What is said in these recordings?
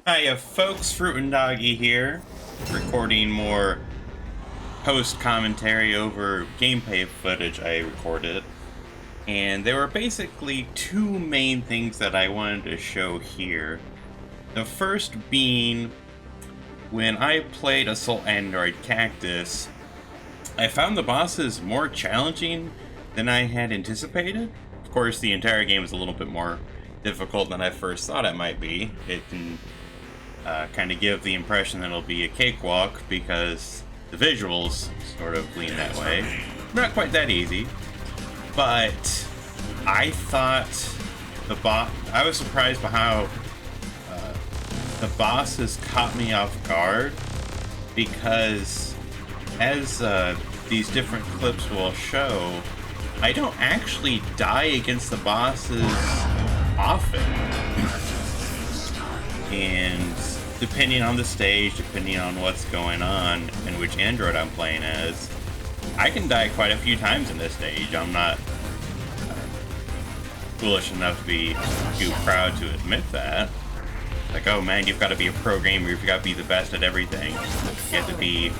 Hiya folks, Fruit and Doggy here, recording more post-commentary over gameplay footage I recorded. And there were basically two main things that I wanted to show here. The first being, when I played Assault Android Cactus, I found the bosses more challenging than I had anticipated. Of course, the entire game is a little bit more difficult than I first thought it might be. It can kind of give the impression that it'll be a cakewalk because the visuals sort of lean that way. Not quite that easy, but I thought I was surprised by how the bosses caught me off guard, because as these different clips will show, I don't actually die against the bosses often. And depending on the stage, depending on what's going on and which android I'm playing as, I can die quite a few times in this stage. I'm not foolish enough to be too proud to admit that. Like, oh man, you've got to be a pro gamer, you've got to be the best at everything. You have to be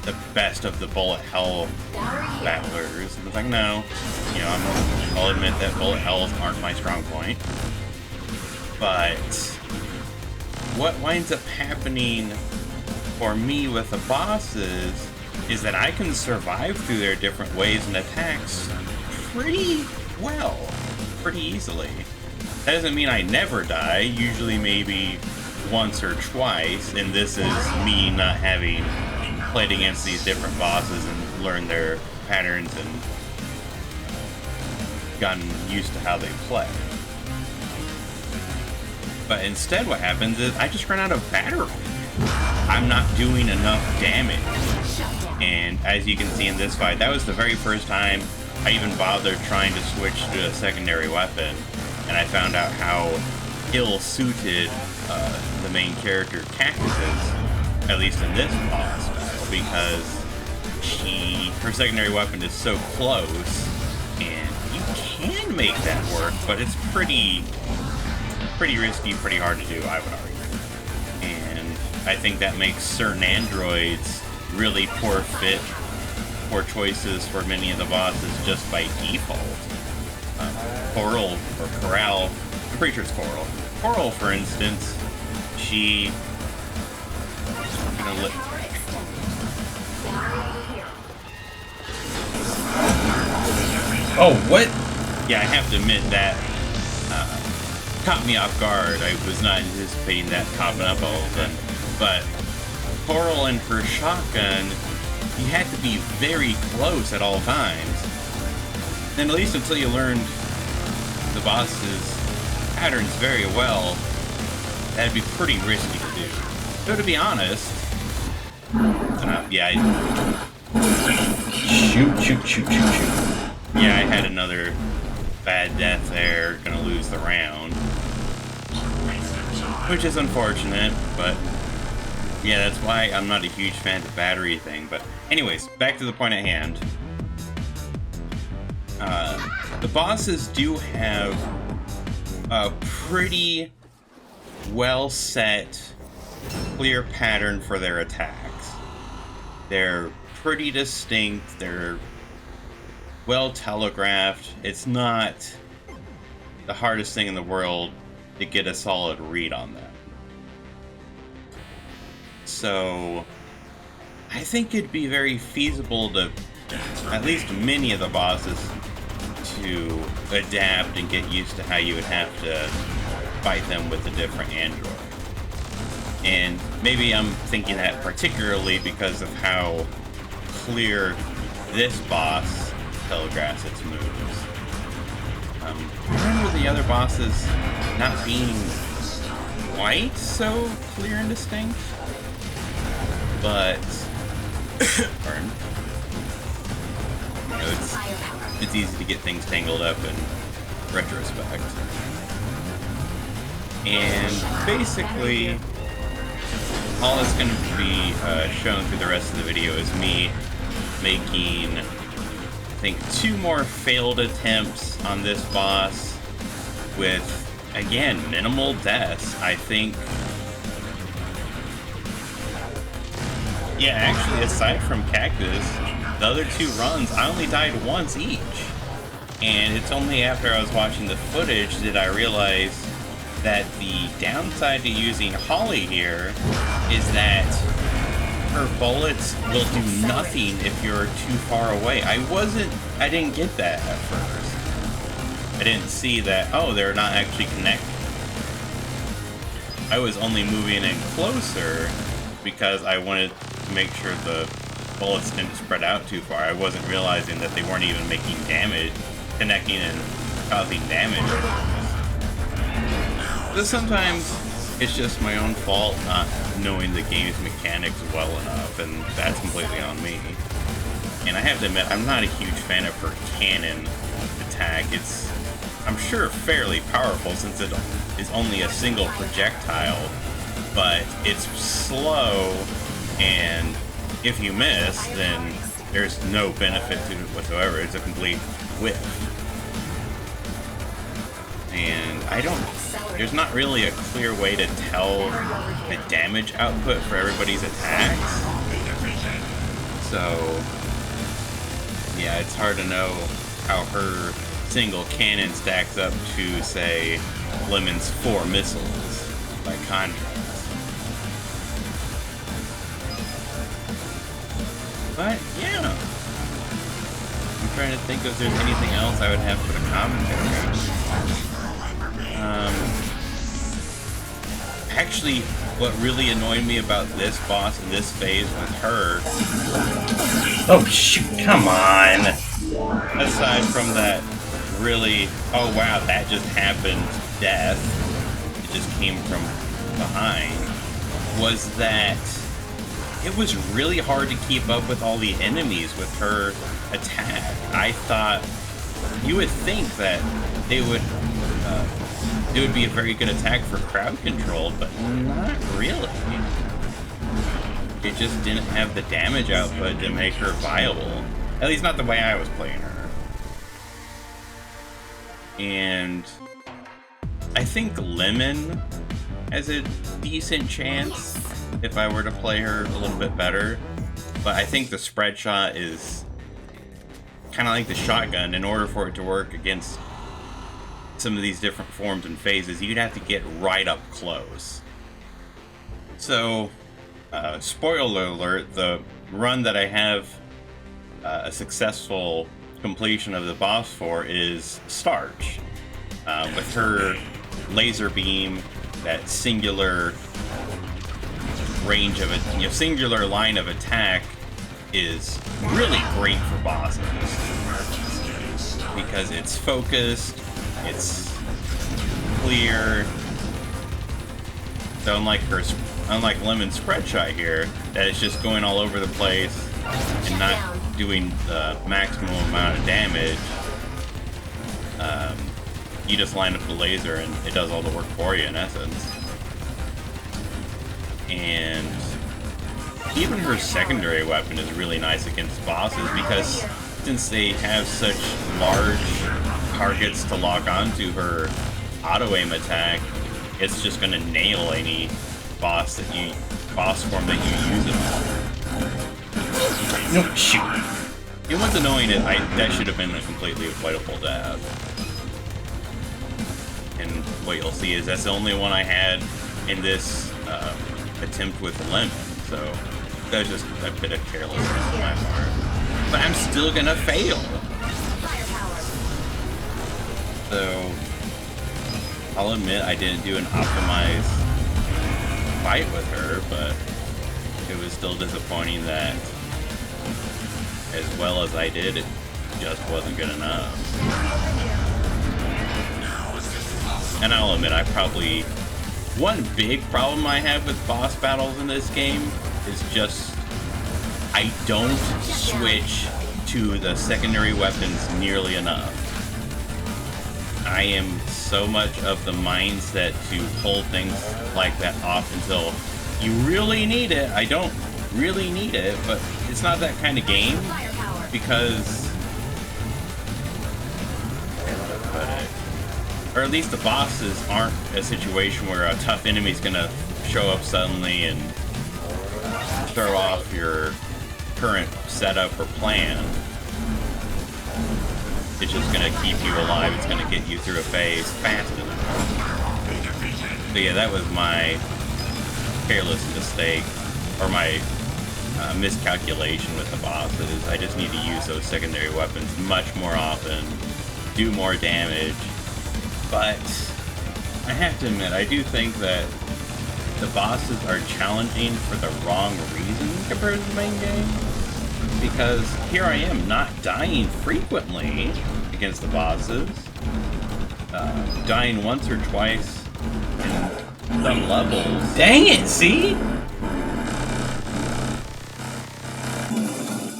the best of the bullet hell battlers. And it's like, no. You know, I'll admit that bullet hells aren't my strong point. But what winds up happening for me with the bosses is that I can survive through their different ways and attacks pretty well, pretty easily. That doesn't mean I never die, usually maybe once or twice, and this is me not having played against these different bosses and learned their patterns and gotten used to how they play. But instead what happens is I just run out of battery. I'm not doing enough damage. And as you can see in this fight, that was the very first time I even bothered trying to switch to a secondary weapon. And I found out how ill-suited the main character Cactus is, at least in this boss battle, because her secondary weapon is so close, and you can make that work, but it's pretty risky, pretty hard to do, I would argue. And I think that makes certain androids really poor choices for many of the bosses just by default. Coral, or Corral, I'm pretty sure it's Coral. Coral, for instance, she... Oh, what? Yeah, I have to admit that caught me off guard. I was not anticipating that popping up all of a sudden. But Coral and her shotgun, you had to be very close at all times. And at least until you learned the boss's patterns very well, that'd be pretty risky to do. So to be honest, yeah, shoot. Yeah, I had another bad death there, gonna lose the round. Which is unfortunate, but yeah, that's why I'm not a huge fan of the battery thing. But anyways, back to the point at hand. The bosses do have a pretty well set, clear pattern for their attacks. They're pretty distinct, they're well telegraphed. It's not the hardest thing in the world to get a solid read on them. So I think it'd be very feasible to, at least many of the bosses, to adapt and get used to how you would have to fight them with a different android. And maybe I'm thinking that particularly because of how clear this boss telegraphs its moves. I remember the other bosses not being quite so clear and distinct, but pardon. You know, it's easy to get things tangled up in retrospect. And basically, all that's going to be shown through the rest of the video is me making, I think, 2 more failed attempts on this boss with, again, minimal deaths. I think Yeah, actually, aside from Cactus, the other two runs, I only died once each. And it's only after I was watching the footage did I realize that the downside to using Holly here is that her bullets will do nothing if you're too far away. I didn't get that at first. I didn't see that, oh, they're not actually connected. I was only moving in closer because I wanted to make sure the bullets didn't spread out too far. I wasn't realizing that they weren't even making damage, connecting and causing damage. So sometimes it's just my own fault not knowing the game's mechanics well enough, and that's completely on me. And I have to admit, I'm not a huge fan of her cannon attack. It's, I'm sure, fairly powerful since it is only a single projectile, but it's slow, and if you miss, then there's no benefit to it whatsoever. It's a complete whiff. And there's not really a clear way to tell the damage output for everybody's attacks. So, yeah, it's hard to know how her single cannon stacks up to, say, Lemon's 4 missiles, by contrast. But, yeah. I'm trying to think if there's anything else I would have for the commentary. Actually, what really annoyed me about this boss in this phase with her... Oh, shoot, come on! Aside from that really, oh wow, that just happened, death, it just came from behind, was that it was really hard to keep up with all the enemies with her attack. I thought, you would think that it would be a very good attack for crowd control, but not really. It just didn't have the damage output to make her viable. At least not the way I was playing her. And I think Lemon has a decent chance if I were to play her a little bit better. But I think the spread shot is kind of like the shotgun. In order for it to work against some of these different forms and phases, you'd have to get right up close. So, spoiler alert, the run that I have a successful completion of the boss for is Starch. With her laser beam, that singular range of a singular line of attack is really great for bosses because it's focused, it's clear. So unlike Lemon's spread shot here, that is just going all over the place and not doing the maximum amount of damage. You just line up the laser and it does all the work for you in essence. And even her secondary weapon is really nice against bosses because since they have such large targets to lock onto her auto-aim attack, it's just going to nail any boss form that you use it on. No, shoot. It was annoying. That should have been a completely avoidable death. And what you'll see is that's the only one I had in this attempt with Lemon. So that was just a bit of carelessness on my part. But I'm still gonna fail. So I'll admit I didn't do an optimized fight with her, but it was still disappointing that as well as I did, it just wasn't good enough. And I'll admit, one big problem I have with boss battles in this game is just I don't switch to the secondary weapons nearly enough. I am so much of the mindset to hold things like that off until you really need it. I don't really need it, but it's not that kind of game because, or at least the bosses aren't a situation where a tough enemy's gonna show up suddenly and throw off your current setup or plan. It's just gonna keep you alive, it's gonna get you through a phase fast enough. So yeah, that was my careless mistake, or my miscalculation with the bosses. I just need to use those secondary weapons much more often, do more damage, but I have to admit, I do think that the bosses are challenging for the wrong reason compared to the main game, because here I am not dying frequently against the bosses, dying once or twice in some levels. Dang it, see?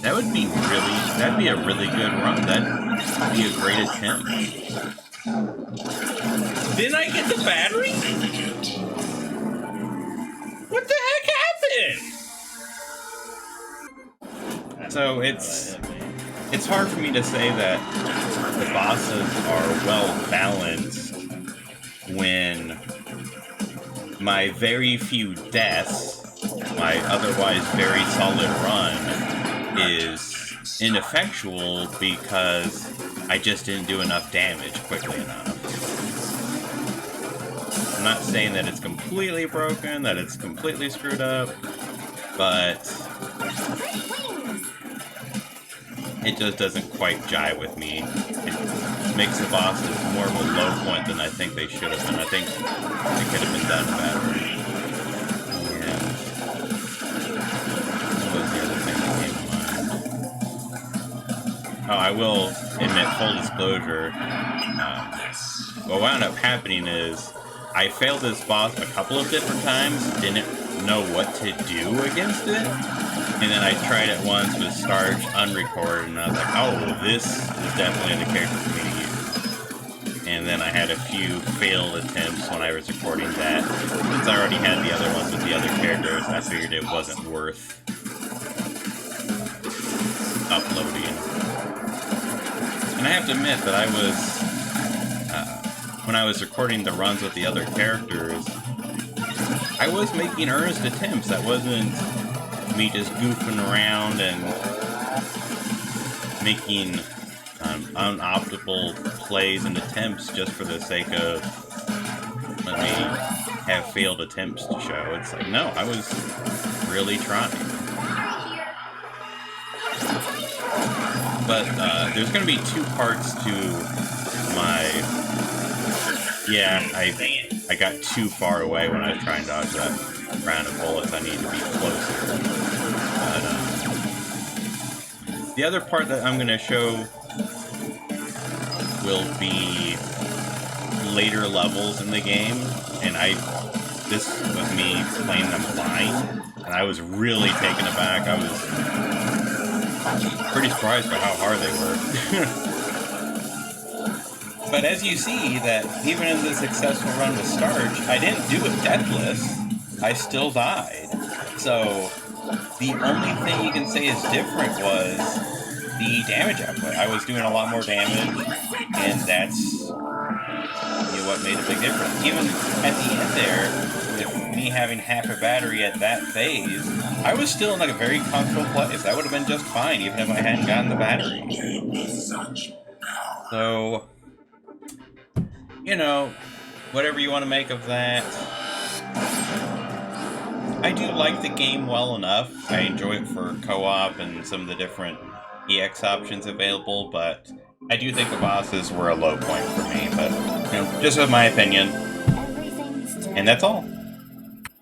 That'd be a really good run. That'd be a great attempt. Didn't I get the battery? What the heck happened? So it's hard for me to say that the bosses are well balanced when my very few deaths, my otherwise very solid run, is ineffectual because I just didn't do enough damage quickly enough. I'm not saying that it's completely broken, that it's completely screwed up, but it just doesn't quite jive with me. It makes the bosses more of a low point than I think they should have been. I think it could have been done better. And what was the other thing that came to mind? Oh, I will admit, full disclosure, what wound up happening is I failed this boss a couple of different times, didn't know what to do against it, and then I tried it once with Starch Unrecord, and I was like, oh, this is definitely the character for me to use. And then I had a few failed attempts when I was recording that. Since I already had the other ones with the other characters, I figured it wasn't worth uploading. And I have to admit that I was, when I was recording the runs with the other characters, I was making earnest attempts. That wasn't me just goofing around and making unoptimal plays and attempts just for the sake of let me have failed attempts to show. It's like, no, I was really trying. But there's going to be two parts to my... Yeah, I got too far away when I was trying to dodge that round of bullets. I need to be closer. But the other part that I'm going to show will be later levels in the game, and this was me playing them blind, and I was really taken aback. I was pretty surprised by how hard they were. But as you see, that even in the successful run with Starch, I didn't do it deathless. I still died. So the only thing you can say is different was the damage output. I was doing a lot more damage, and that's what made a big difference. Even at the end there, with me having half a battery at that phase, I was still in like a very comfortable place. That would have been just fine, even if I hadn't gotten the battery. So, you know, whatever you want to make of that. I do like the game well enough. I enjoy it for co-op and some of the different EX options available, but I do think the bosses were a low point for me, but, you know, just with my opinion. And that's all.